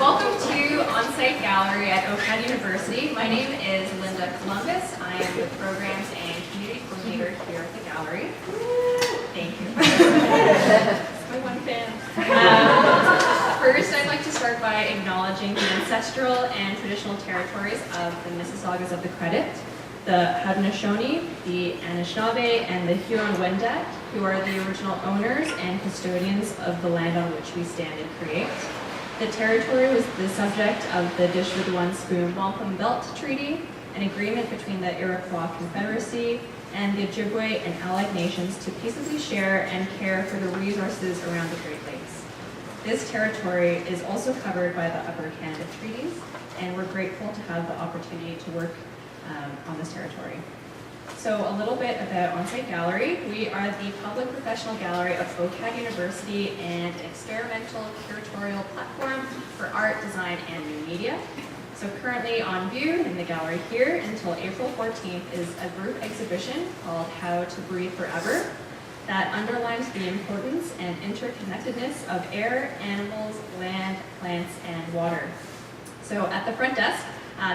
Welcome to Onsite Gallery at OCAD University. My name is Linda Columbus. I am the Programs and Community Coordinator here at the gallery. Thank you. It's my one fan. First, I'd like to start by acknowledging the ancestral and traditional territories of the Mississaugas of the Credit, the Haudenosaunee, the Anishinaabe, and the Huron-Wendat, who are the original owners and custodians of the land on which we stand and create. The territory was the subject of the Dishwithuan Wampum Belt Treaty, an agreement between the Iroquois Confederacy and the Ojibwe and allied nations to peaceably share and care for the resources around the Great Lakes. This territory is also covered by the Upper Canada Treaties, and we're grateful to have the opportunity to work on this territory. So a little bit about Onsite Gallery. We are the public professional gallery of OCAD University and an experimental curatorial platform for art, design, and new media. So currently on view in the gallery here until April 14th is a group exhibition called How to Breathe Forever that underlines the importance and interconnectedness of air, animals, land, plants, and water. So at the front desk,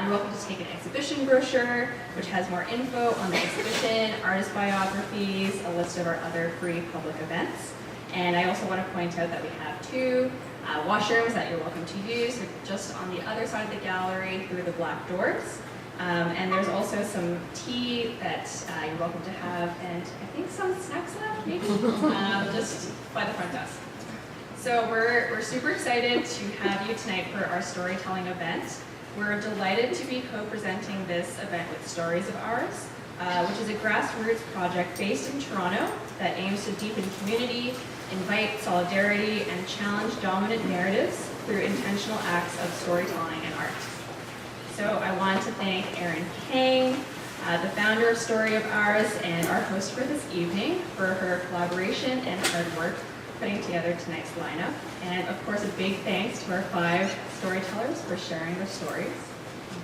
you're welcome to take an exhibition brochure, which has more info on the exhibition, artist biographies, a list of our other free public events. And I also want to point out that we have two washrooms that you're welcome to use. They're just on the other side of the gallery through the black doors. And there's also some tea that you're welcome to have, and I think some snacks left, maybe, just by the front desk. So we're super excited to have you tonight for our storytelling event. We're delighted to be co-presenting this event with Stories of Ours, which is a grassroots project based in Toronto that aims to deepen community, invite solidarity, and challenge dominant narratives through intentional acts of storytelling and art. So I want to thank Erin Kang, the founder of Story of Ours and our host for this evening, for her collaboration and hard work putting together tonight's lineup. And of course, a big thanks to our 5 storytellers for sharing their stories.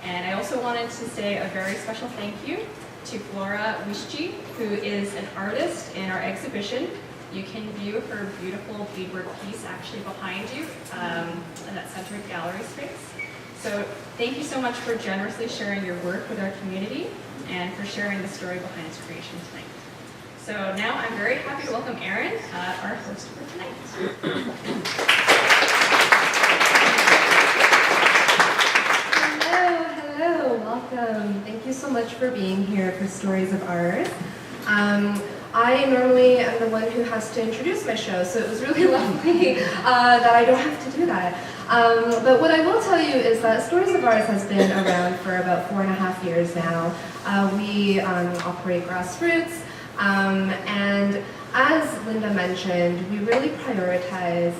And I also wanted to say a very special thank you to Flora Wishji, who is an artist in our exhibition. You can view her beautiful beadwork piece actually behind you in that centered gallery space. So thank you so much for generously sharing your work with our community and for sharing the story behind its creation tonight. So now I'm very happy to welcome Erin, our host for tonight. Hello, welcome. Thank you so much for being here for Stories of Ours. I normally am the one who has to introduce my show, so it was really lovely that I don't have to do that. But what I will tell you is that Stories of Ours has been around for about 4.5 years now. We operate grassroots. And as Linda mentioned, we really prioritize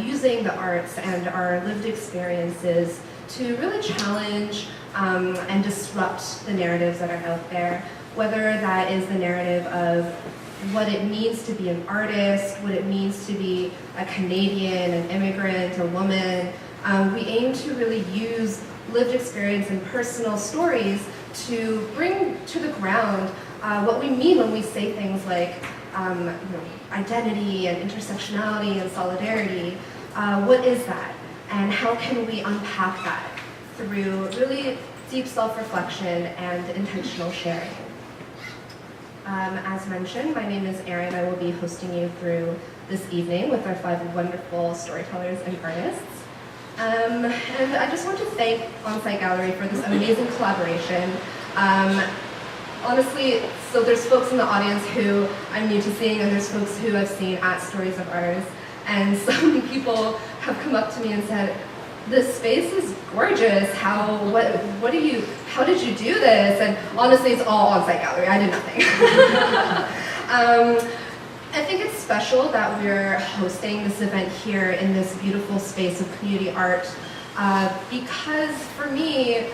using the arts and our lived experiences to really challenge and disrupt the narratives that are out there, whether that is the narrative of what it means to be an artist, what it means to be a Canadian, an immigrant, a woman. We aim to really use lived experience and personal stories to bring to the ground what we mean when we say things like identity and intersectionality and solidarity. What is that? And how can we unpack that through really deep self-reflection and intentional sharing? As mentioned, my name is Erin. I will be hosting you through this evening with our 5 wonderful storytellers and artists. And I just want to thank Onsite Gallery for this amazing collaboration. Honestly, so there's folks in the audience who I'm new to seeing, and there's folks who I've seen at Stories of Ours. And some people have come up to me and said, "This space is gorgeous. How did you do this?" And honestly, it's all Onsite Gallery. I did nothing. I think it's special that we're hosting this event here in this beautiful space of community art, because for me,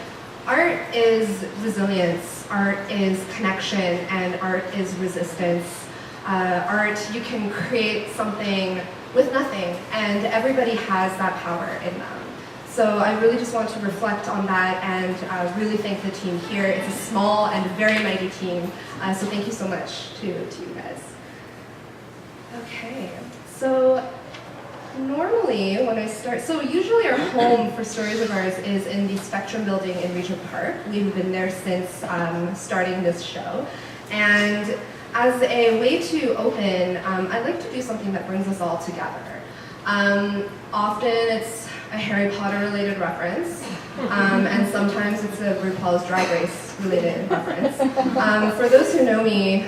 art is resilience, art is connection, and art is resistance. Art, you can create something with nothing, and everybody has that power in them. So I really just want to reflect on that and really thank the team here. It's a small and very mighty team, so thank you so much to you guys. Okay, so normally when I start, so usually our home for Stories of Ours is in the Spectrum building in Regent Park. We've been there since starting this show. And as a way to open, I'd like to do something that brings us all together. Often it's a Harry Potter related reference, and sometimes it's a RuPaul's Drag Race related reference. For those who know me,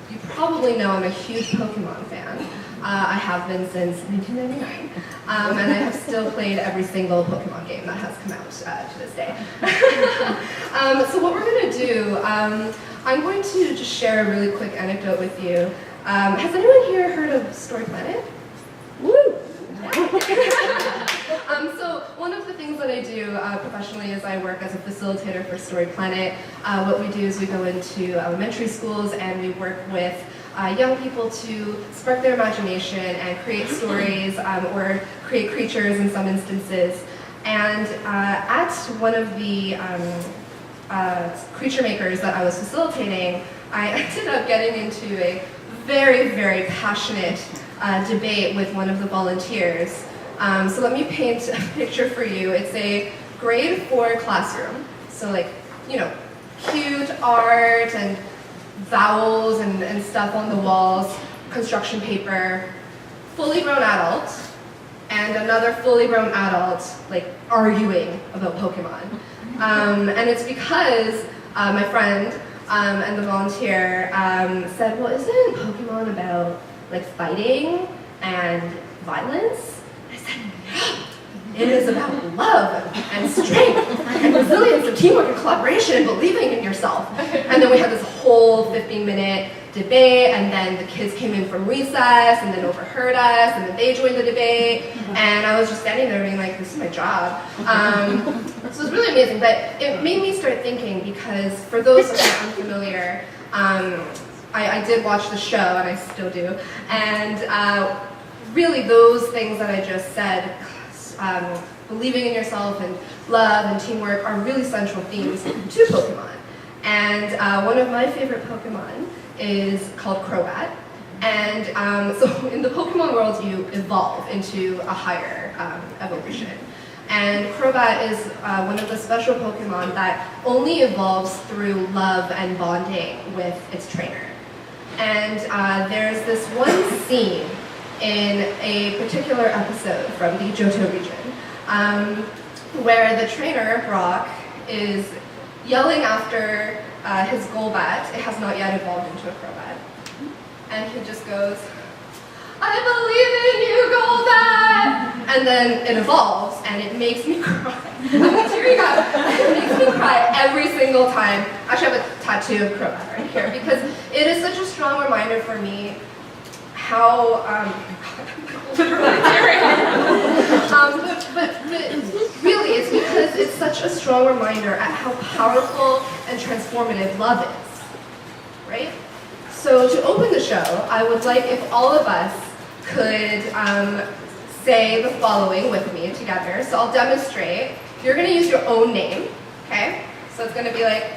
you probably know I'm a huge Pokemon fan. I have been since 1999, and I have still played every single Pokemon game that has come out to this day. So what we're going to do, I'm going to just share a really quick anecdote with you. Has anyone here heard of Story Planet? Woo! So one of the things that I do professionally is I work as a facilitator for Story Planet. What we do is we go into elementary schools and we work with young people to spark their imagination and create stories or create creatures in some instances. And at one of the creature makers that I was facilitating, I ended up getting into a very, very passionate debate with one of the volunteers. So let me paint a picture for you. It's a grade 4 classroom. So like, you know, cute art and vowels and stuff on the walls, construction paper, fully grown adult, and another fully grown adult like arguing about Pokemon. And it's because my friend and the volunteer said, well, isn't Pokemon about like fighting and violence? I said, no, it is about love and strength and resilience and teamwork and collaboration and believing in yourself. And then we had this whole 15-minute debate, and then the kids came in from recess and then overheard us, and then they joined the debate, and I was just standing there being like, this is my job. So it was really amazing, but it made me start thinking, because for those who are unfamiliar, I did watch the show, and I still do, and really those things that I just said, believing in yourself and love and teamwork are really central themes to Pokemon. And one of my favorite Pokemon is called Crobat. And so in the Pokemon world, you evolve into a higher evolution. And Crobat is one of the special Pokemon that only evolves through love and bonding with its trainer. And there's this one scene in a particular episode from the Johto region, where the trainer, Brock, is yelling after his Golbat. It has not yet evolved into a Crobat. And he just goes, I believe in you, Golbat! And then it evolves, and it makes me cry. I'm tearing up. It makes me cry every single time. Actually, I have a tattoo of Crobat right here, because it is such a strong reminder for me how, literally tearing. But really, it's because it's such a strong reminder at how powerful and transformative love is, right? So to open the show, I would like if all of us could say the following with me together. So I'll demonstrate. You're going to use your own name, okay? So it's going to be like,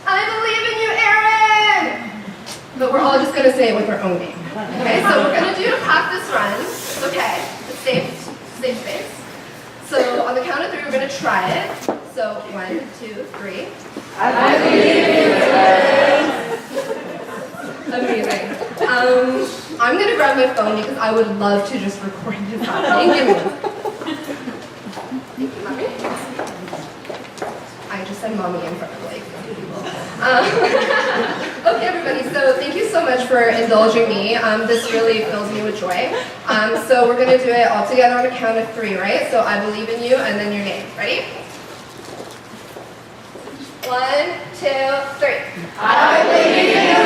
I believe in you, Erin! But we're all just going to say it with our own name. Okay, so we're going to do a practice run. Okay, it's safe space. So on the count of 3, we're going to try it. So 1, 2, 3. I believe in you. Amazing. I'm going to grab my phone because I would love to just record this happening. Give me one. Thank you, Mommy. I just said Mommy in front of like people. Okay, everybody, so thank you so much for indulging me. This really fills me with joy. So we're going to do it all together on a count of 3, right? So I believe in you, and then your name. Ready? 1, 2, 3. I believe in you,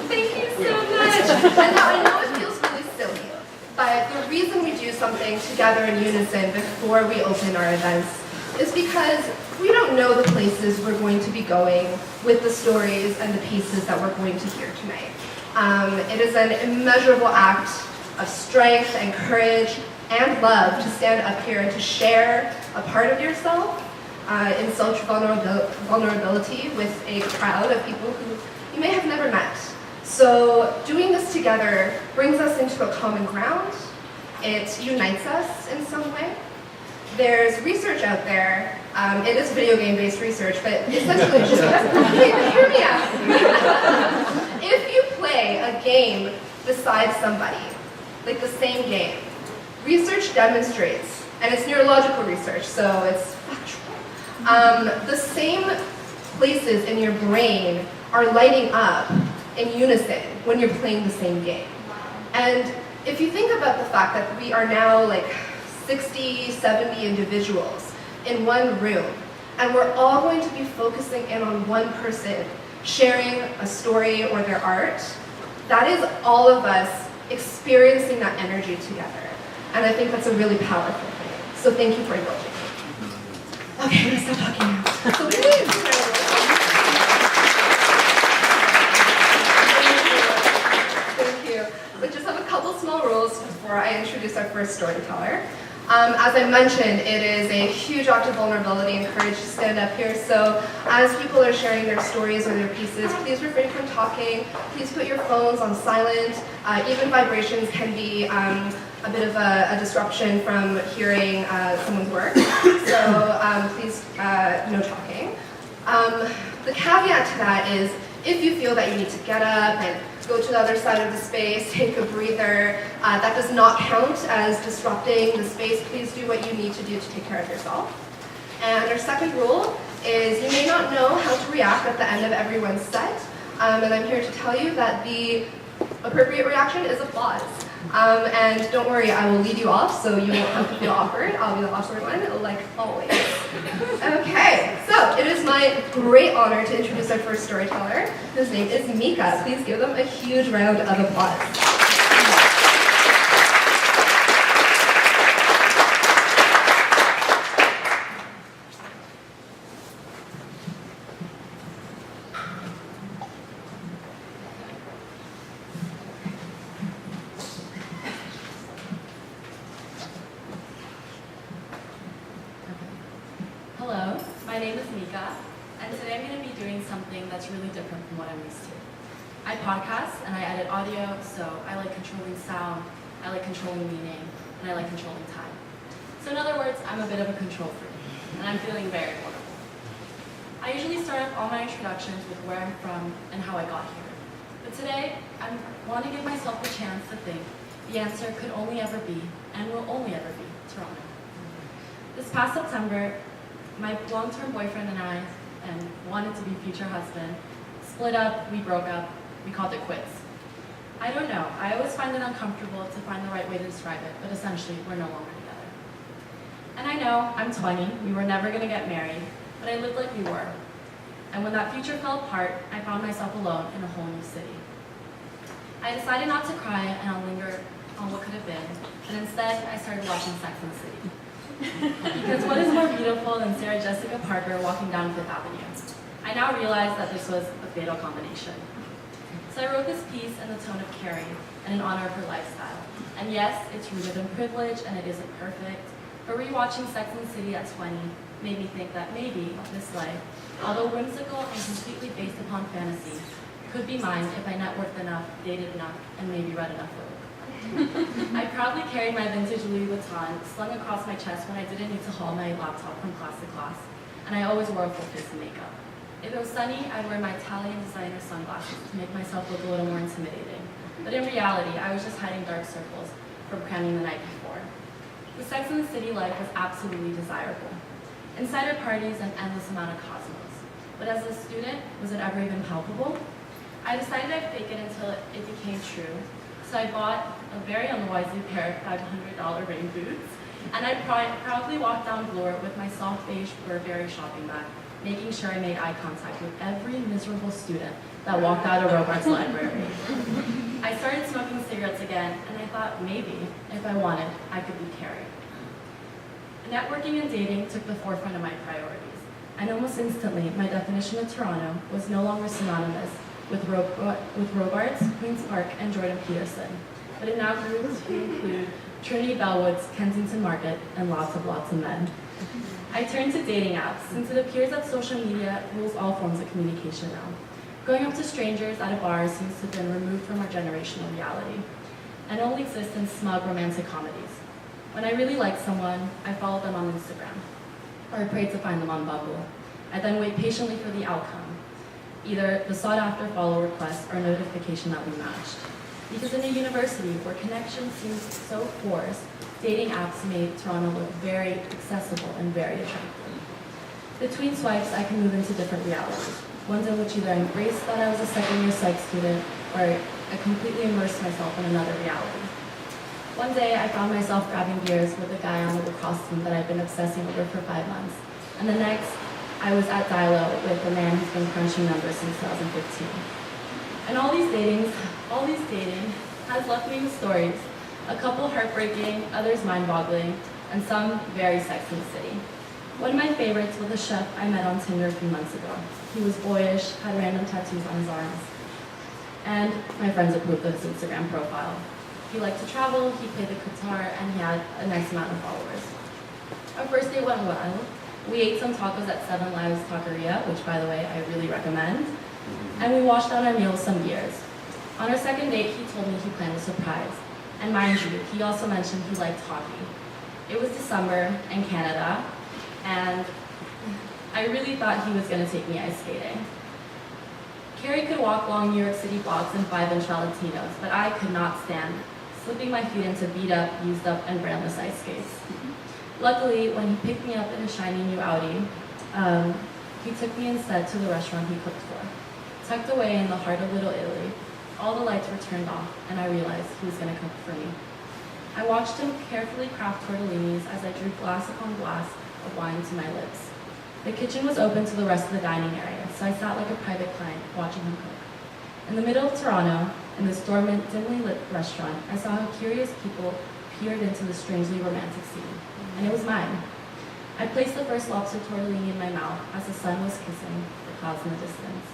Thank you so much. And now I know it feels really silly, but the reason we do something together in unison before we open our events is because we don't know the places we're going to be going with the stories and the pieces that we're going to hear tonight. It is an immeasurable act of strength and courage and love to stand up here and to share a part of yourself in such vulnerability with a crowd of people who, you may have never met. So doing this together brings us into a common ground. It unites us in some way. There's research out there. It is video game-based research, but essentially just hear me out. If you play a game beside somebody, like the same game, research demonstrates, and it's neurological research, so it's factual. The same places in your brain are lighting up in unison when you're playing the same game. And if you think about the fact that we are now like 60, 70 individuals in one room, and we're all going to be focusing in on one person sharing a story or their art, that is all of us experiencing that energy together. And I think that's a really powerful thing. So thank you for indulging me. Okay, I'm gonna stop talking now. So thank you. We just have a couple small rules before I introduce our first storyteller. As I mentioned, it is a huge act of vulnerability and courage to stand up here. So as people are sharing their stories or their pieces, please refrain from talking. Please put your phones on silent. Even vibrations can be a bit of a disruption from hearing someone's work. So please, no talking. The caveat to that is if you feel that you need to get up and go to the other side of the space, take a breather, that does not count as disrupting the space. Please do what you need to do to take care of yourself. And our second rule is you may not know how to react at the end of everyone's set, and I'm here to tell you that the appropriate reaction is applause. And don't worry, I will lead you off so you won't have to feel awkward. I'll be the awkward one, like always. Okay, so it is my great honor to introduce our first storyteller. His name is Mika. Please give them a huge round of applause. Hello, my name is Mika, and today I'm going to be doing something that's really different from what I'm used to. I podcast and I edit audio, so I like controlling sound, I like controlling meaning, and I like controlling time. So in other words, I'm a bit of a control freak, and I'm feeling very vulnerable. I usually start off all my introductions with where I'm from and how I got here. But today, I want to give myself the chance to think the answer could only ever be, and will only ever be, Toronto. This past September, my long-term boyfriend and I, and wanted to be future husband, split up, we broke up, we called it quits. I don't know, I always find it uncomfortable to find the right way to describe it, but essentially, we're no longer together. And I know, I'm 20, we were never gonna get married, but I lived like we were. And when that future fell apart, I found myself alone in a whole new city. I decided not to cry and I'll linger on what could have been, and instead, I started watching Sex and the City. Because what is more beautiful than Sarah Jessica Parker walking down Fifth Avenue? I now realize that this was a fatal combination. So I wrote this piece in the tone of caring and in honor of her lifestyle. And yes, it's rooted in privilege and it isn't perfect, but rewatching Sex and the City at 20 made me think that maybe this life, although whimsical and completely based upon fantasy, could be mine if I networked enough, dated enough, and maybe read enough Vogue. I proudly carried my vintage Louis Vuitton slung across my chest when I didn't need to haul my laptop from class to class, and I always wore a full face of makeup. If it was sunny, I'd wear my Italian designer sunglasses to make myself look a little more intimidating. But in reality, I was just hiding dark circles from cramming the night before. The Sex and the City life was absolutely desirable. Insider parties and endless amount of cosmos. But as a student, was it ever even palpable? I decided I'd fake it until it became true. So I bought a very unwisely pair of $500 rain boots, and I proudly walked down Bloor with my soft beige Burberry shopping bag, making sure I made eye contact with every miserable student that walked out of Robarts Library. I started smoking cigarettes again, and I thought maybe, if I wanted, I could be Carrie. Networking and dating took the forefront of my priorities, and almost instantly, my definition of Toronto was no longer synonymous with Robarts, Queen's Park, and Jordan Peterson, but it now grew to include Trinity Bellwoods, Kensington Market, and lots of men. I turned to dating apps, since it appears that social media rules all forms of communication now. Going up to strangers at a bar seems to have been removed from our generational reality and only exists in smug romantic comedies. When I really like someone, I follow them on Instagram, or I pray to find them on Bumble. I then wait patiently for the outcome, either the sought-after follow request or a notification that we matched. Because in a university where connection seems so forced, dating apps made Toronto look very accessible and very attractive. Between swipes, I can move into different realities, ones in which either I embraced that I was a second-year psych student, or I completely immersed myself in another reality. One day, I found myself grabbing beers with a guy on the lacrosse team that I'd been obsessing over for 5 months. And the next, I was at Dilo with a man who's been crunching numbers since 2015. And all these dating has left me with stories, a couple heartbreaking, others mind-boggling, and some very Sex and the City. One of my favorites was a chef I met on Tinder a few months ago. He was boyish, had random tattoos on his arms, and my friends approved of his Instagram profile. He liked to travel, he played the guitar, and he had a nice amount of followers. Our first date went well. We ate some tacos at 7 Lives Taqueria, which, by the way, I really recommend, and we washed down our meal with some beers. On our second date, he told me he planned a surprise, and mind you, he also mentioned he liked hockey. It was December in Canada, and I really thought he was going to take me ice skating. Carrie could walk along New York City blocks in 5-inch Valentinos, but I could not stand slipping my feet into beat-up, used-up, and brandless ice skates. Luckily, when he picked me up in a shiny new Audi, he took me instead to the restaurant he cooked for. Tucked away in the heart of Little Italy, all the lights were turned off, and I realized he was going to cook for me. I watched him carefully craft tortellinis as I drew glass upon glass of wine to my lips. The kitchen was open to the rest of the dining area, so I sat like a private client watching him cook. In the middle of Toronto, in this dormant, dimly lit restaurant, I saw how curious people peered into the strangely romantic scene, and it was mine. I placed the first lobster tortellini in my mouth as the sun was kissing the clouds in the distance.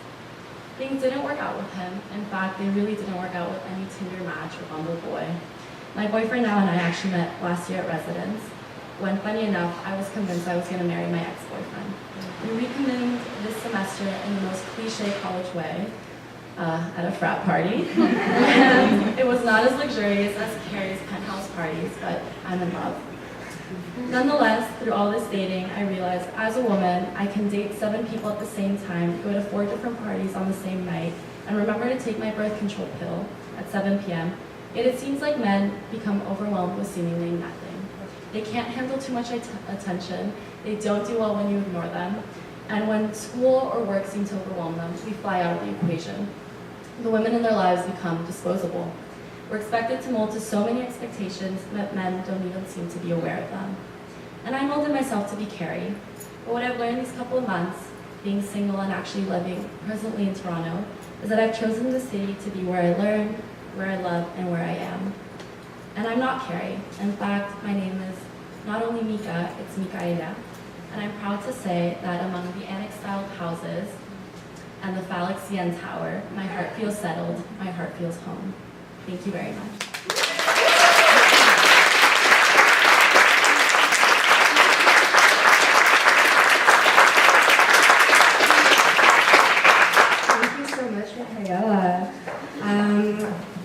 Things didn't work out with him. In fact, they really didn't work out with any Tinder match or Bumble boy. My boyfriend now and I actually met last year at residence, when, funny enough, I was convinced I was going to marry my ex-boyfriend. We reconvened this semester in the most cliche college way, at a frat party. And it was not as luxurious as Carrie's penthouse parties, but I'm in love. Nonetheless, through all this dating, I realized as a woman, I can date 7 people at the same time, go to 4 different parties on the same night, and remember to take my birth control pill at 7 p.m. Yet it seems like men become overwhelmed with seemingly nothing. They can't handle too much attention, they don't do well when you ignore them, and when school or work seem to overwhelm them, we fly out of the equation. The women in their lives become disposable. We're expected to mold to so many expectations that men don't even seem to be aware of them. And I molded myself to be Carrie. But what I've learned these couple of months, being single and actually living presently in Toronto, is that I've chosen the city to be where I learn, where I love, and where I am. And I'm not Carrie. In fact, my name is not only Mika, it's Mikaela. And I'm proud to say that among the annex-styled houses and the phallic CN Tower, my heart feels settled, my heart feels home. Thank you very much. Thank you so much, Mikaela.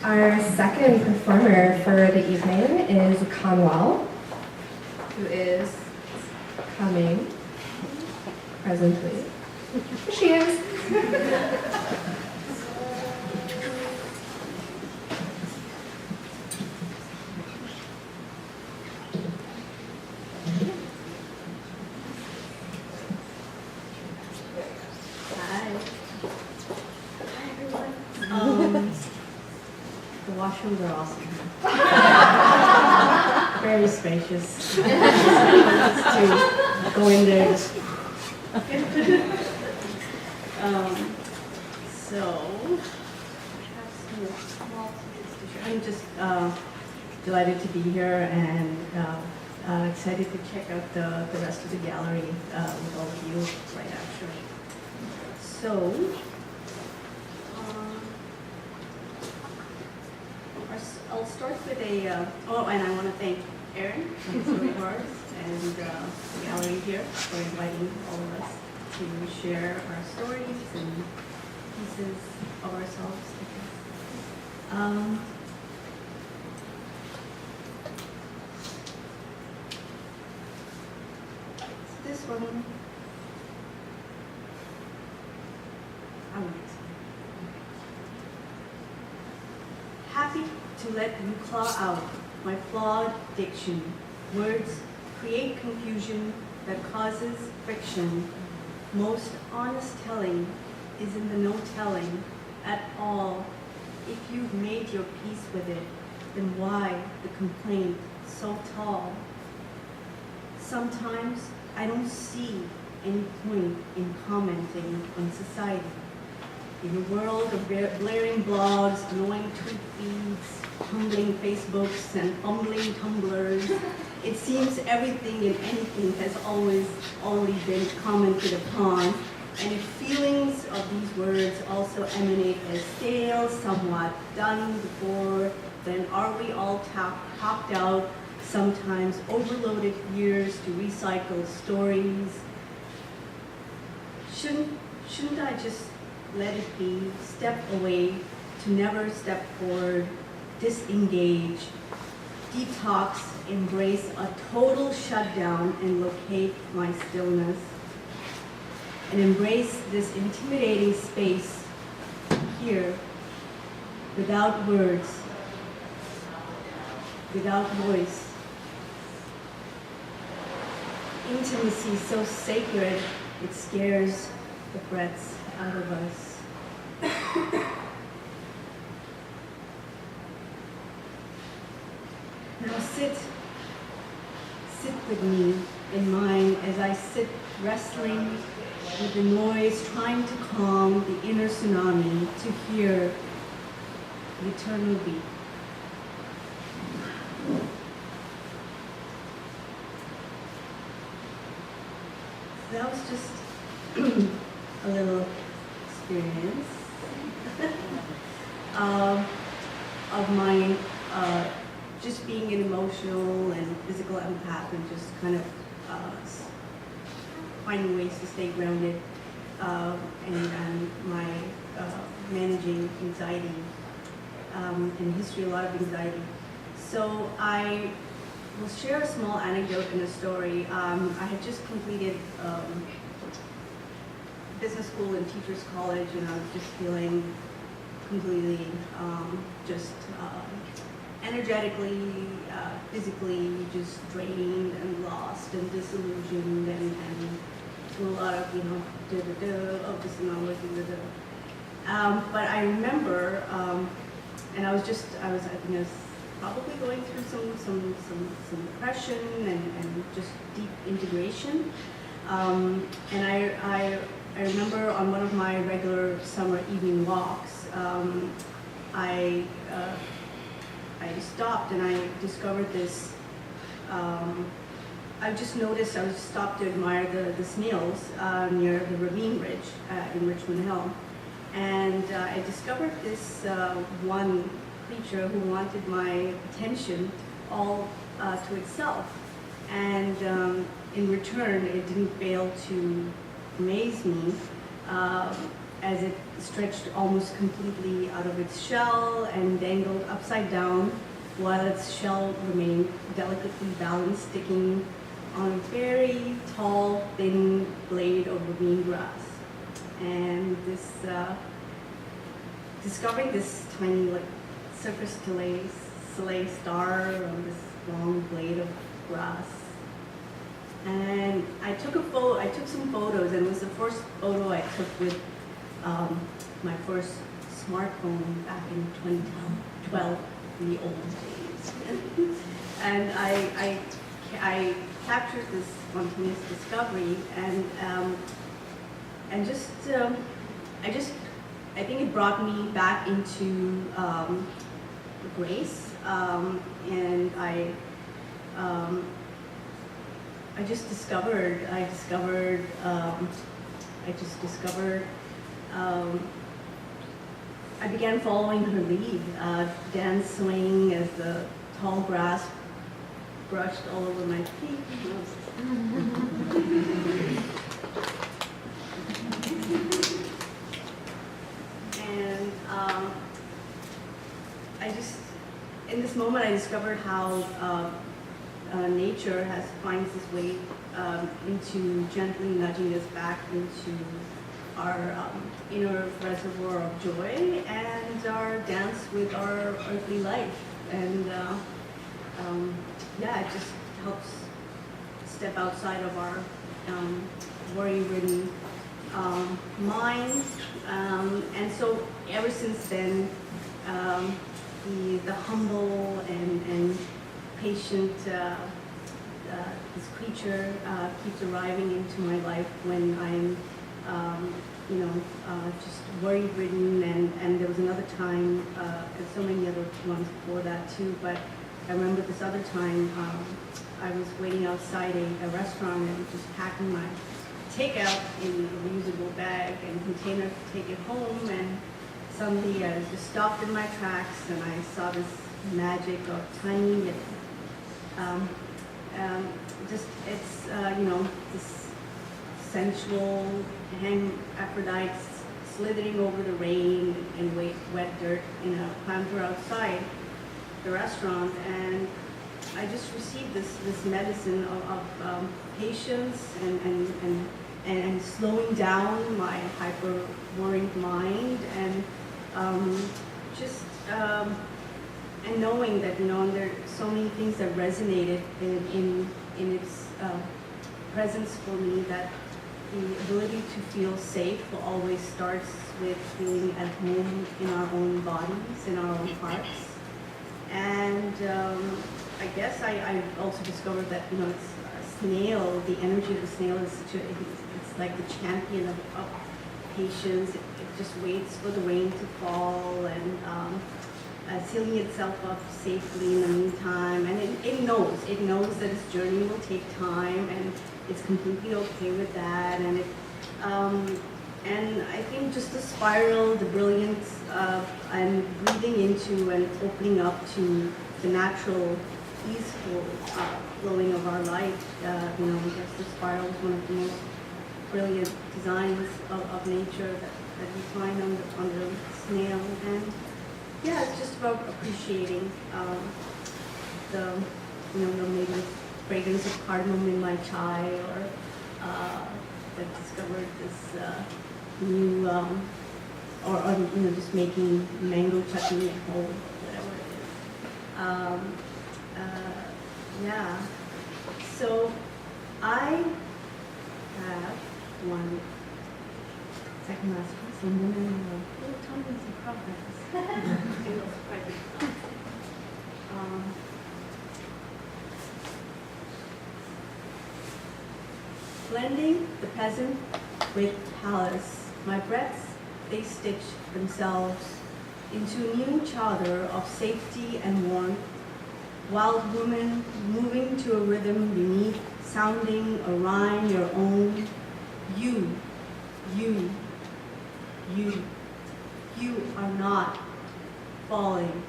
Our second performer for the evening is Conwell, who is coming presently. Here she is. The washrooms are awesome. Very spacious. Just to go in there. I'm just delighted to be here and excited to check out the rest of the gallery with all of you right after. So, I'll start with and I want to thank Erin from Storytellers and the gallery here for inviting all of us to share our stories and pieces of ourselves. So this one, I will explain. Happy to let you claw out my flawed diction. Words create confusion that causes friction. Most honest telling is in the no telling at all. If you've made your peace with it, then why the complaint so tall? Sometimes I don't see any point in commenting on society. In a world of blaring blogs, annoying tweet feeds, tumbling Facebooks, and fumbling Tumblrs, it seems everything and anything has already been commented upon. And if feelings of these words also emanate as stale, somewhat done before, then are we all topped out, sometimes overloaded years to recycle stories? Shouldn't I just let it be, step away to never step forward, disengage, detox, embrace a total shutdown and locate my stillness, and embrace this intimidating space here without words, without voice. Intimacy so sacred, it scares the breaths out of us. Now sit with me in mine as I sit wrestling with the noise, trying to calm the inner tsunami, to hear the eternal beat. That was just a little experience of my just being an emotional and physical empath, and just kind of finding ways to stay grounded, and my managing anxiety, and history, a lot of anxiety. So I will share a small anecdote and a story. I had just completed business school and teachers college, and I was just feeling completely energetically, physically just drained and lost and disillusioned, and to a lot of, oh, this is not working, but I remember, and I think I was probably going through some depression and just deep integration. And I remember on one of my regular summer evening walks, I stopped and I discovered this. I just noticed, I was stopped to admire the snails near the Ravine Ridge in Richmond Hill. And I discovered this one creature who wanted my attention all to itself. And in return, it didn't fail to amaze me as it stretched almost completely out of its shell and dangled upside down while its shell remained delicately balanced, sticking on a very tall, thin blade of ravine grass. And this, discovering this tiny, Circus Soleil star on this long blade of grass. And I took some photos, and it was the first photo I took with my first smartphone back in 2012, in the old days. And I captured this spontaneous discovery, and just I think it brought me back into grace, and I discovered I began following her lead, dance swaying as the tall grass brushed all over my feet. I just, in this moment, I discovered how nature finds its way into gently nudging us back into our inner reservoir of joy and our dance with our earthly life. And yeah, it just helps step outside of our worry-ridden mind. And so ever since then, the humble and patient this creature keeps arriving into my life when I'm just worry-ridden, and there was another time, and so many other ones before that too, but I remember this other time, I was waiting outside a restaurant and just packing my takeout in a reusable bag and container to take it home, and suddenly I just stopped in my tracks and I saw this magic of tiny, this sensual hermaphrodite slithering over the rain and wet dirt in a planter outside the restaurant, and I just received this medicine of patience and slowing down my hyper worried mind, and and knowing that there are so many things that resonated in its presence for me, that the ability to feel safe always starts with feeling at home in our own bodies, in our own hearts. And I guess I also discovered that it's a snail. The energy of the snail is it's like the champion of patience. It just waits for the rain to fall and sealing itself up safely in the meantime. And it knows that its journey will take time, and it's completely okay with that. And and I think just the spiral, the brilliance and breathing into and opening up to the natural, easeful flowing of our life, because the spiral is one of the most brilliant designs of nature that you find on the snail. And yeah, it's just about appreciating maybe the fragrance of cardamom in my chai, or that discovered this new, or just making mango chutney at home, whatever it is. Yeah. So I have one second last piece, and then a little tiny some progress. Blending the peasant with palace, my breaths, they stitch themselves into a new chowder of safety and warmth. Wild woman moving to a rhythm beneath, sounding a rhyme your own. You are not falling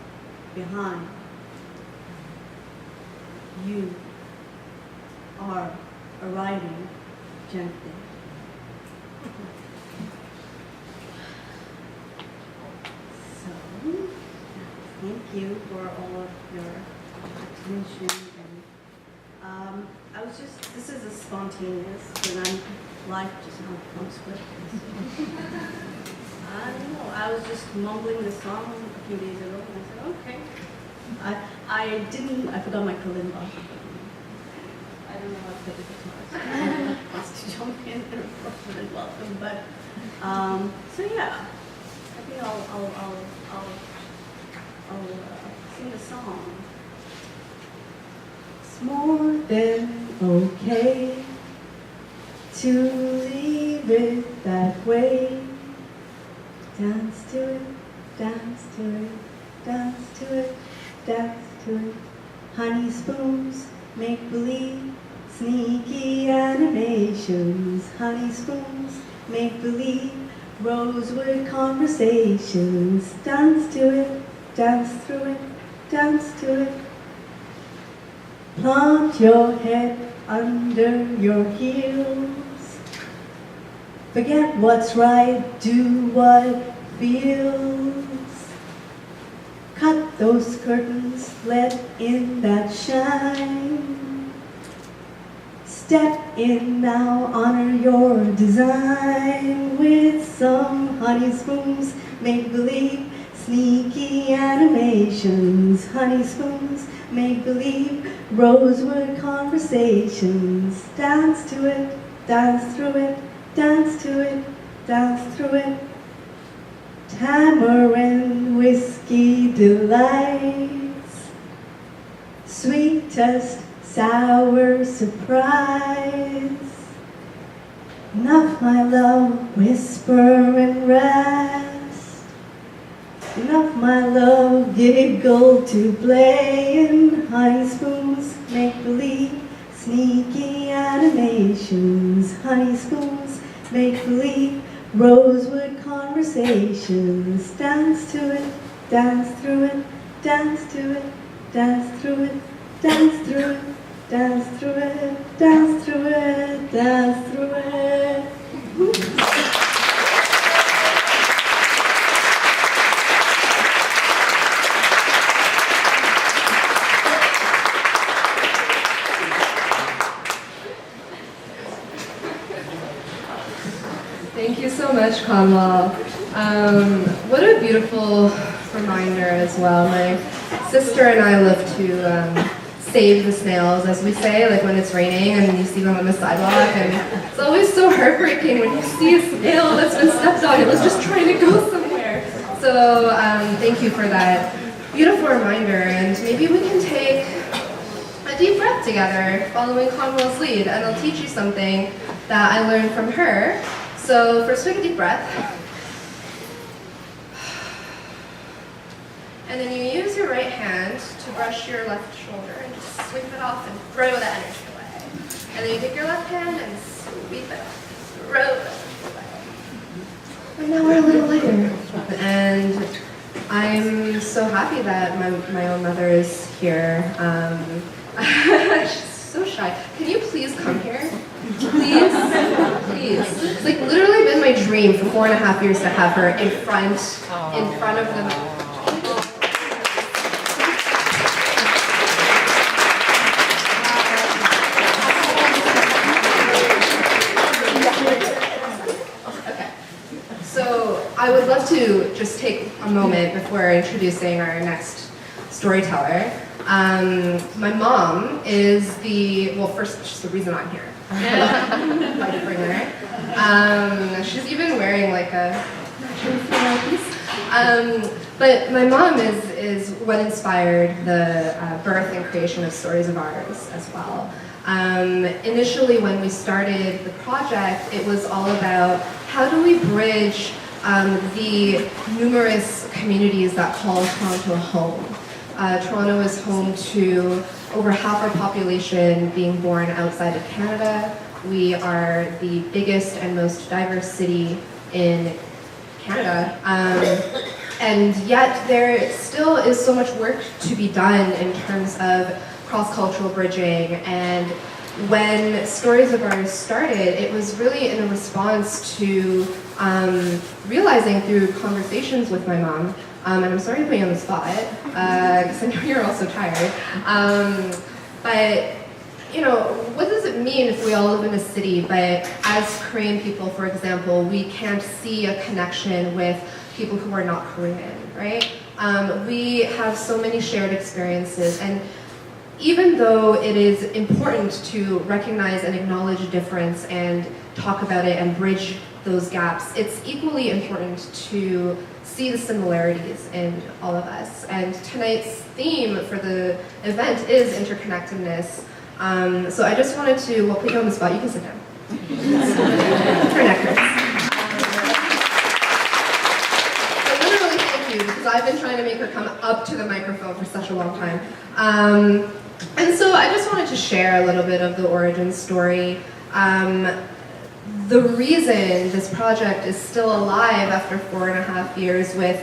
behind. You are arriving gently. So, thank you for all of your attention. And this is a spontaneous, and life just not comes with. I don't know. I was just mumbling the song a few days ago, and I said, okay. I forgot my kalimba. I don't know how to play the guitar. So wants to jump in and welcome, but so yeah. I think I'll sing the song. It's more than okay to leave it that way. Dance to it, dance to it, dance to it, dance to it. Honey spoons, make believe, sneaky animations. Honey spoons, make believe, rosewood conversations. Dance to it, dance through it, dance to it. Plant your head under your heels. Forget what's right, do what feels. those curtains let in that shine. Step in now, honor your design with some honey spoons, make believe, sneaky animations. Honey spoons, make believe, rosewood conversations. Dance to it, dance through it, dance to it, dance through it. Tamarind whiskey delights, sweetest sour surprise. Enough, my love, whisper and rest. Enough, my love, giggle to play in. Honey spoons, make believe, sneaky animations. Honey spoons, make believe, rosewood conversations. Dance to it, dance through it, dance to it, dance through it, dance through it, dance through it, dance through it, dance through it. Thank you so much, Kanwal. What a beautiful reminder as well. My sister and I love to save the snails, as we say, like when it's raining and you see them on the sidewalk, and it's always so heartbreaking when you see a snail that's been stepped on. It was just trying to go somewhere. So thank you for that beautiful reminder, and maybe we can take a deep breath together following Kanwal's lead, and I'll teach you something that I learned from her. So first take a deep breath. And then you use your right hand to brush your left shoulder and just sweep it off and throw the energy away. And then you take your left hand and sweep it off, throw the energy away. And now we're a little lighter. And I'm so happy that my own mother is here. She's so shy. Can you please come here? Please? Please. It's like literally been my dream for 4.5 years to have her in front of the... I would love to just take a moment before introducing our next storyteller. My mom is first, she's the reason I'm here. Why to bring her. She's even wearing like a piece. But my mom is what inspired the birth and creation of Stories of Ours as well. Initially, when we started the project, it was all about how do we bridge the numerous communities that call Toronto home. Toronto is home to over half our population being born outside of Canada. We are the biggest and most diverse city in Canada. And yet there still is so much work to be done in terms of cross-cultural bridging. And when Stories of Ours started, it was really in a response to realizing through conversations with my mom, and I'm sorry to put you on the spot, because I know you're also tired, but you know, what does it mean if we all live in a city, but as Korean people, for example, we can't see a connection with people who are not Korean, right? We have so many shared experiences, and even though it is important to recognize and acknowledge a difference and talk about it and bridge those gaps, it's equally important to see the similarities in all of us. And tonight's theme for the event is interconnectedness. So I just wanted to, we'll put you on the spot, you can sit down. Her neck hurts. So literally thank you, because I've been trying to make her come up to the microphone for such a long time. And so I just wanted to share a little bit of the origin story. The reason this project is still alive after 4.5 years with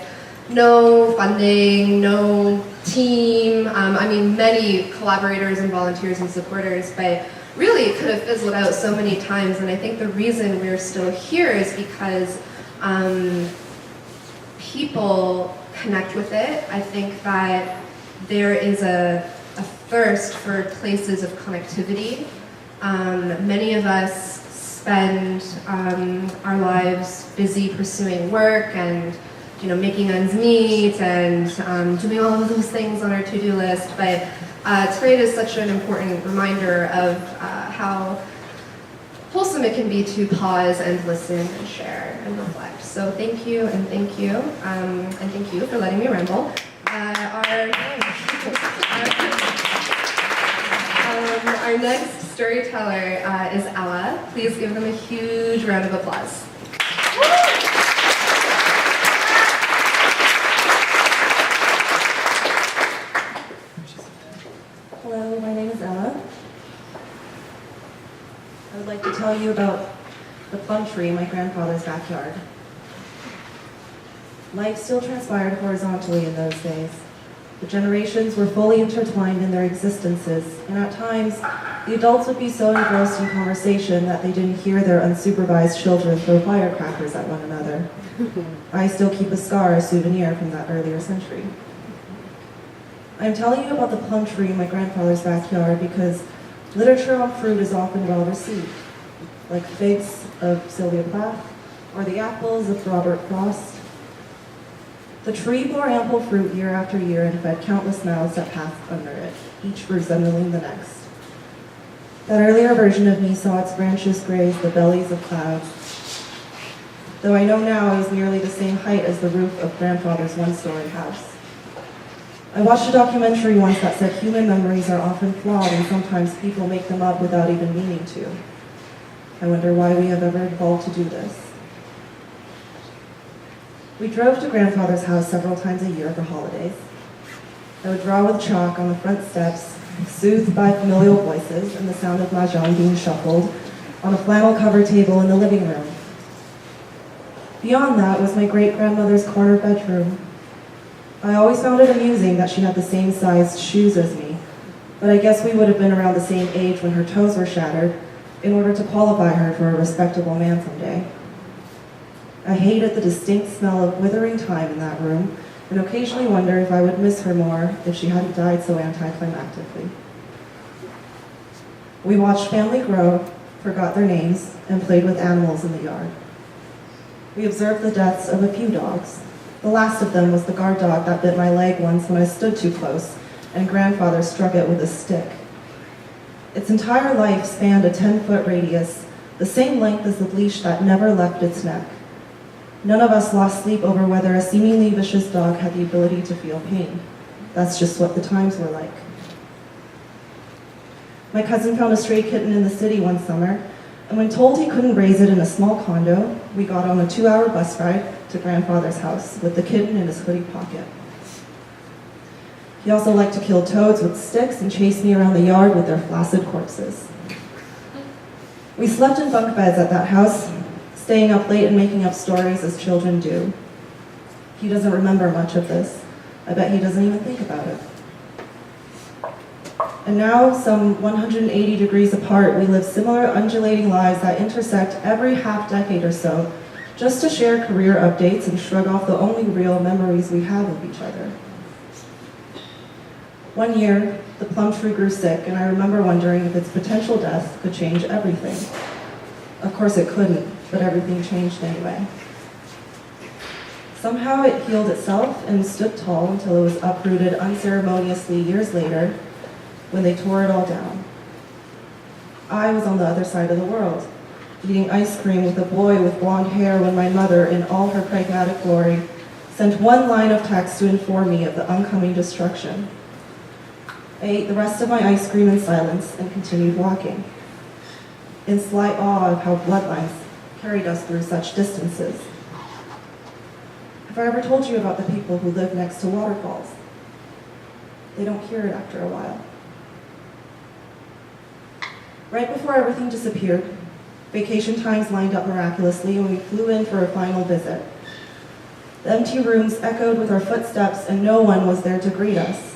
no funding, no team, I mean many collaborators and volunteers and supporters, but really it could have fizzled out so many times, and I think the reason we're still here is because people connect with it. I think that there is a thirst for places of connectivity. Many of us spend our lives busy pursuing work and making ends meet and doing all of those things on our to-do list. But tonight is such an important reminder of how wholesome it can be to pause and listen and share and reflect. So thank you and thank you for letting me ramble. Our next storyteller is Ella. Please give them a huge round of applause. Hello, my name is Ella. I would like to tell you about the plum tree in my grandfather's backyard. Life still transpired horizontally in those days. The generations were fully intertwined in their existences, and at times, the adults would be so engrossed in conversation that they didn't hear their unsupervised children throw firecrackers at one another. I still keep a scar, a souvenir from that earlier century. I'm telling you about the plum tree in my grandfather's backyard because literature on fruit is often well received, like Figs of Sylvia Plath or The Apples of Robert Frost. The tree bore ample fruit year after year and fed countless mouths that passed under it, each resembling the next. That earlier version of me saw its branches graze the bellies of clouds, though I know now it was nearly the same height as the roof of grandfather's one-story house. I watched a documentary once that said human memories are often flawed and sometimes people make them up without even meaning to. I wonder why we have ever evolved to do this. We drove to grandfather's house several times a year for holidays. I would draw with chalk on the front steps, soothed by familial voices and the sound of mahjong being shuffled on a flannel cover table in the living room. Beyond that was my great-grandmother's corner bedroom. I always found it amusing that she had the same sized shoes as me, but I guess we would have been around the same age when her toes were shattered in order to qualify her for a respectable man someday. I hated the distinct smell of withering time in that room and occasionally wonder if I would miss her more if she hadn't died so anticlimactically. We watched family grow, forgot their names, and played with animals in the yard. We observed the deaths of a few dogs. The last of them was the guard dog that bit my leg once when I stood too close, and grandfather struck it with a stick. Its entire life spanned a 10-foot radius, the same length as the leash that never left its neck. None of us lost sleep over whether a seemingly vicious dog had the ability to feel pain. That's just what the times were like. My cousin found a stray kitten in the city one summer, and when told he couldn't raise it in a small condo, we got on a 2-hour bus ride to grandfather's house with the kitten in his hoodie pocket. He also liked to kill toads with sticks and chase me around the yard with their flaccid corpses. We slept in bunk beds at that house, staying up late and making up stories as children do. He doesn't remember much of this. I bet he doesn't even think about it. And now, some 180 degrees apart, we live similar undulating lives that intersect every half decade or so, just to share career updates and shrug off the only real memories we have of each other. One year, the plum tree grew sick, and I remember wondering if its potential death could change everything. Of course it couldn't, but everything changed anyway. Somehow it healed itself and stood tall until it was uprooted unceremoniously years later when they tore it all down. I was on the other side of the world, eating ice cream with a boy with blonde hair when my mother, in all her pragmatic glory, sent one line of text to inform me of the oncoming destruction. I ate the rest of my ice cream in silence and continued walking, in slight awe of how bloodlines carried us through such distances. Have I ever told you about the people who live next to waterfalls? They don't hear it after a while. Right before everything disappeared, vacation times lined up miraculously and we flew in for a final visit. The empty rooms echoed with our footsteps and no one was there to greet us.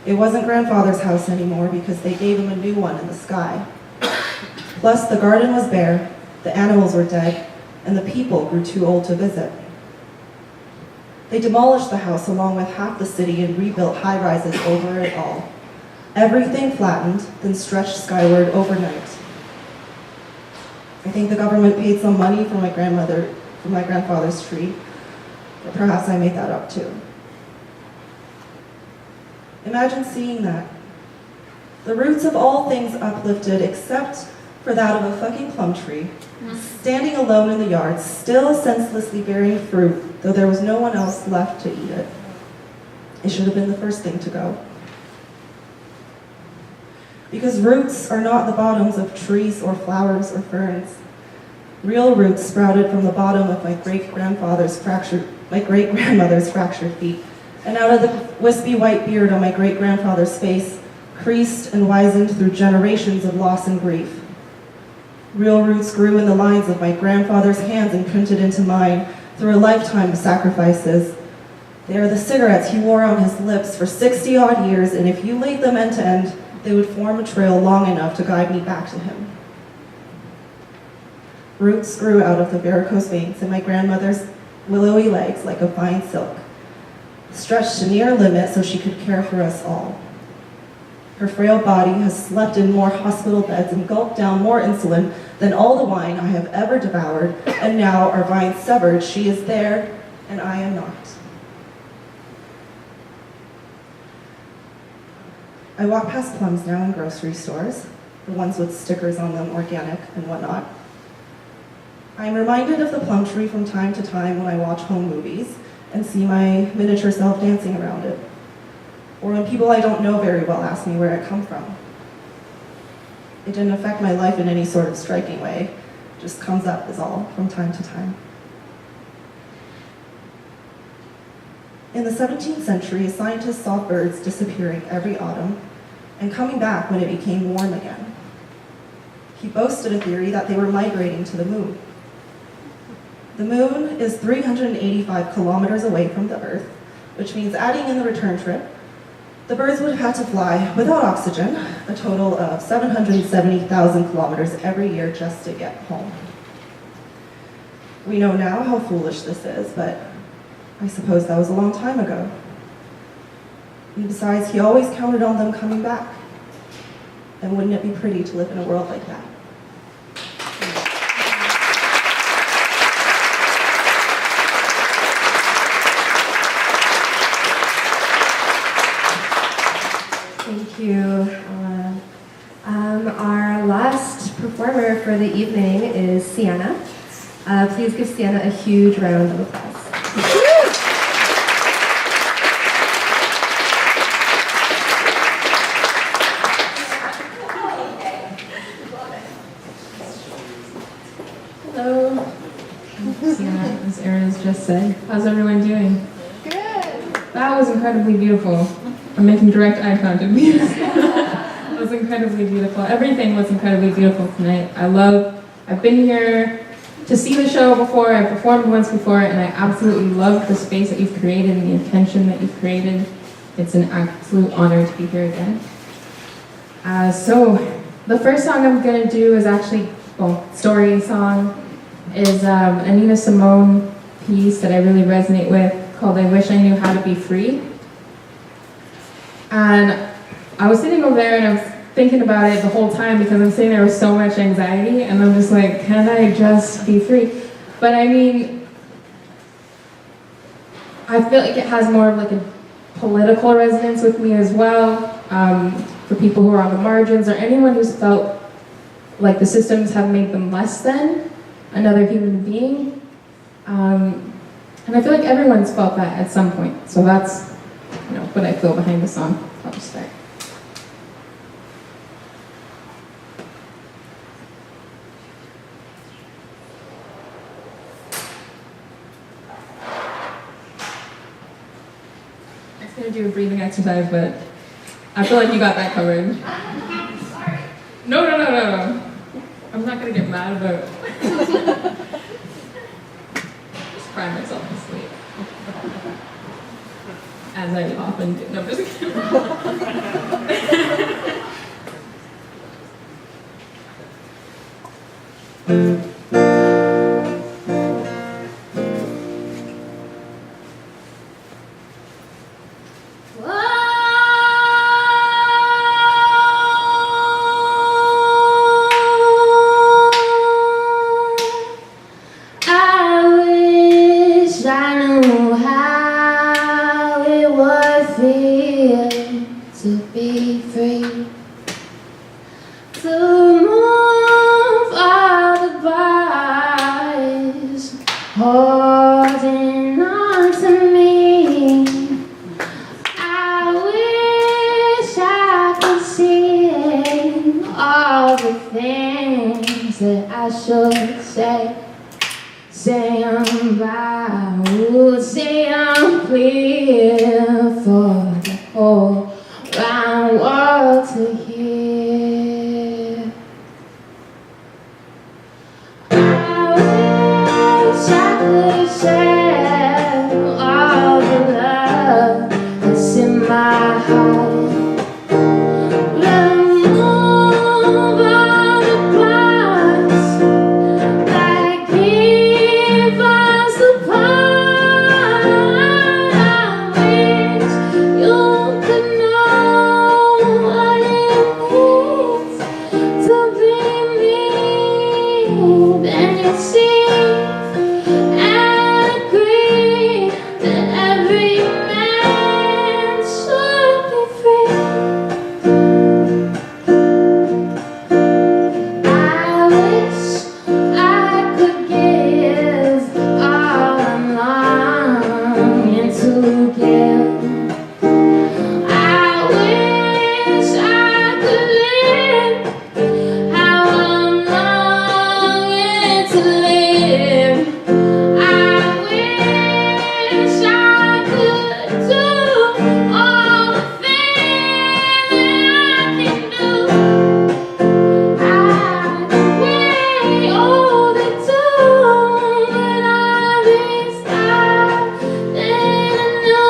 It wasn't grandfather's house anymore because they gave him a new one in the sky. Plus, the garden was bare, the animals were dead, and the people grew too old to visit. They demolished the house along with half the city and rebuilt high-rises over it all. Everything flattened, then stretched skyward overnight. I think the government paid some money for my grandfather's tree, but perhaps I made that up too. Imagine seeing that. The roots of all things uplifted except for that of a fucking plum tree, standing alone in the yard, still senselessly bearing fruit, though there was no one else left to eat it. It should have been the first thing to go. Because roots are not the bottoms of trees or flowers or ferns. Real roots sprouted from the bottom of my great-grandmother's fractured feet, and out of the wispy white beard on my great-grandfather's face, creased and wizened through generations of loss and grief. Real roots grew in the lines of my grandfather's hands imprinted into mine through a lifetime of sacrifices. They are the cigarettes he wore on his lips for 60-odd years, and if you laid them end to end, they would form a trail long enough to guide me back to him. Roots grew out of the varicose veins in my grandmother's willowy legs like a fine silk, stretched to near limit so she could care for us all. Her frail body has slept in more hospital beds and gulped down more insulin than all the wine I have ever devoured, and now, our vines severed, she is there, and I am not. I walk past plums now in grocery stores, the ones with stickers on them, organic and whatnot. I am reminded of the plum tree from time to time when I watch home movies and see my miniature self dancing around it, or when people I don't know very well ask me where it come from. It didn't affect my life in any sort of striking way, it just comes up is all, from time to time. In the 17th century, a scientist saw birds disappearing every autumn and coming back when it became warm again. He boasted a theory that they were migrating to the moon. The moon is 385 kilometers away from the Earth, which means adding in the return trip, the birds would have had to fly without oxygen a total of 770,000 kilometers every year just to get home. We know now how foolish this is, but I suppose that was a long time ago. And besides, he always counted on them coming back. And wouldn't it be pretty to live in a world like that? Thank you. Our last performer for the evening is Sienna. Please give Sienna a huge round of applause. Hello. Sienna, as Erin has just said. How's everyone doing? Good. That was incredibly beautiful. I'm making direct eye contact with you. It was incredibly beautiful. Everything was incredibly beautiful tonight. I've been here to see the show before, I've performed once before, and I absolutely love the space that you've created and the intention that you've created. It's an absolute honor to be here again. So, the first song I'm going to do is actually, story song, is a Nina Simone piece that I really resonate with called I Wish I Knew How to Be Free. And I was sitting over there and I was thinking about it the whole time because I'm sitting there with so much anxiety and I'm just like, can I just be free? But I mean, I feel like it has more of like a political resonance with me as well, for people who are on the margins or anyone who's felt like the systems have made them less than another human being. And I feel like everyone's felt that at some point. So that's, what I feel behind the song. I'll just start. I was going to do a breathing exercise, but I feel like you got that covered. Sorry. No. I'm not going to get mad about it. Just cry myself to sleep. As I often do. No, I'm just kidding. I should say. Say I'm by, would say I'm clear for the whole round world to hear. I wish I could share all the love that's in my heart. Remove all the clouds that keep us apart. I wish you could know what it means to be me. Then you'd see and agree that every man should be free. I wish I could give all I'm longing to give. I wish I could live how I'm longing to live. I wish I could do all the things that I can do. I'd way older too, but I'd be starting anew.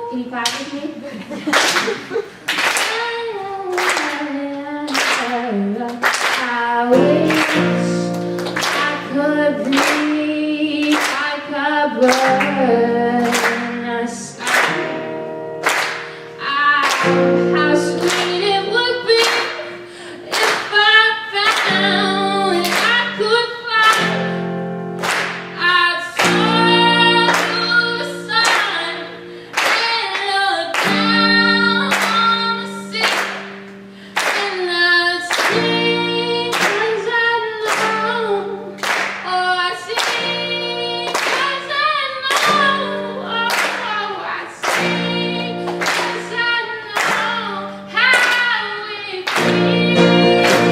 Can you clap with me? I wish I could breathe like a bird in the sky. How sweet it would be if I found I could fly. I'd soar through the sun and look down on the sea. And I'd sing 'cause I know, oh I sing 'cause I know, oh I sing 'cause I know how it feels,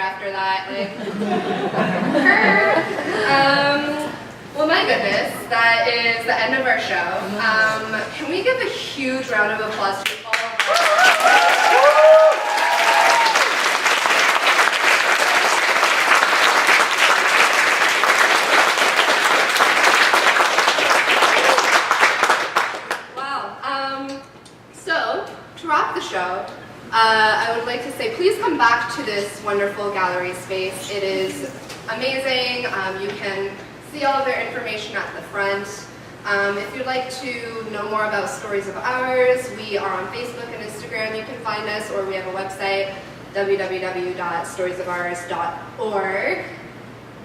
after that. Like, well, my goodness, that is the end of our show. Can we give a huge round of applause to all of So, to wrap the show, I would like to say please come back to this wonderful gallery space. It is amazing. You can see all of their information at the front. If you'd like to know more about Stories of Ours, we are on Facebook and Instagram. You can find us, or we have a website, www.storiesofours.org,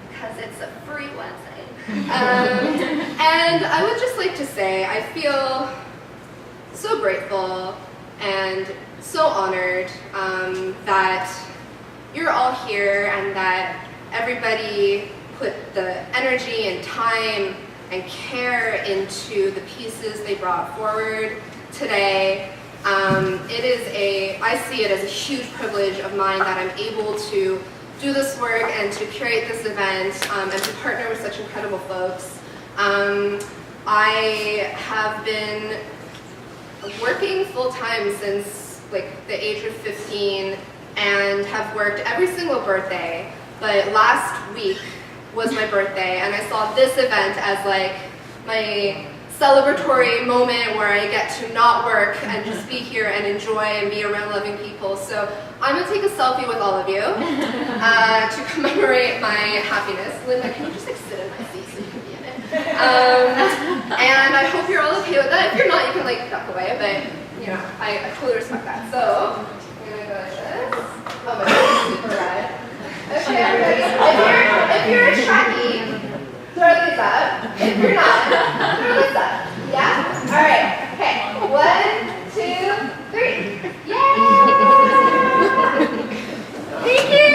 because it's a free website. And I would just like to say I feel so grateful and so honored that you're all here and that everybody put the energy and time and care into the pieces they brought forward today. I see it as a huge privilege of mine that I'm able to do this work and to curate this event and to partner with such incredible folks. I have been working full-time since like the age of 15 and have worked every single birthday, but last week was my birthday and I saw this event as like my celebratory moment where I get to not work and just be here and enjoy and be around loving people. So I'm gonna take a selfie with all of you to commemorate my happiness. Linda, can you just like sit in my seat so you can be in it? And I hope you're all okay with that. If you're not, you can like duck away, but you know, I totally respect that. So I'm gonna go like this. Oh my God, it's super red. Okay, everybody. If you're a Trekkie, throw these up. If you're not, throw this up. Yeah? Alright. Okay. 1, 2, 3. Yay! Thank you!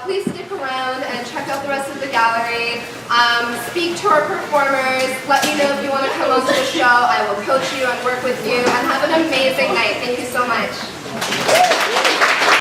Please stick around and check out the rest of the gallery. Speak to our performers. Let me know if you want to come onto the show. I will coach you and work with you and have an amazing night. Thank you